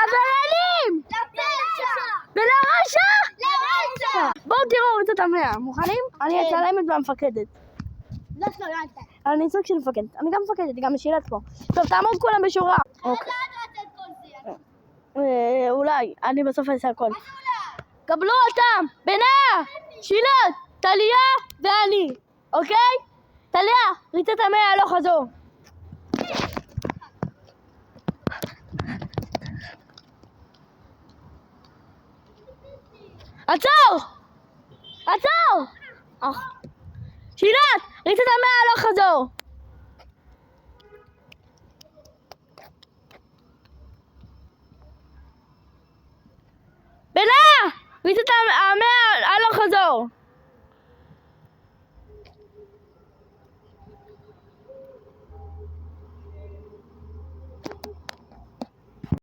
עבריינים! ולרשע! בואו תראו את המאה, מוכנים? אני אצלם את המפקדת. אני סוג של מפקדת, אני גם מפקדת, גם משילת פה. טוב, תעמוד כולם בשורה. אולי, אני בסוף אעשה הכל. קבלו אותם, בינה, שילת, טליה ואני, אוקיי? טליה, ריצת המאה הלוך חזור. עצור! עצור! שילת, ריצת המאה הלוך חזור. בינה, ריצת המאה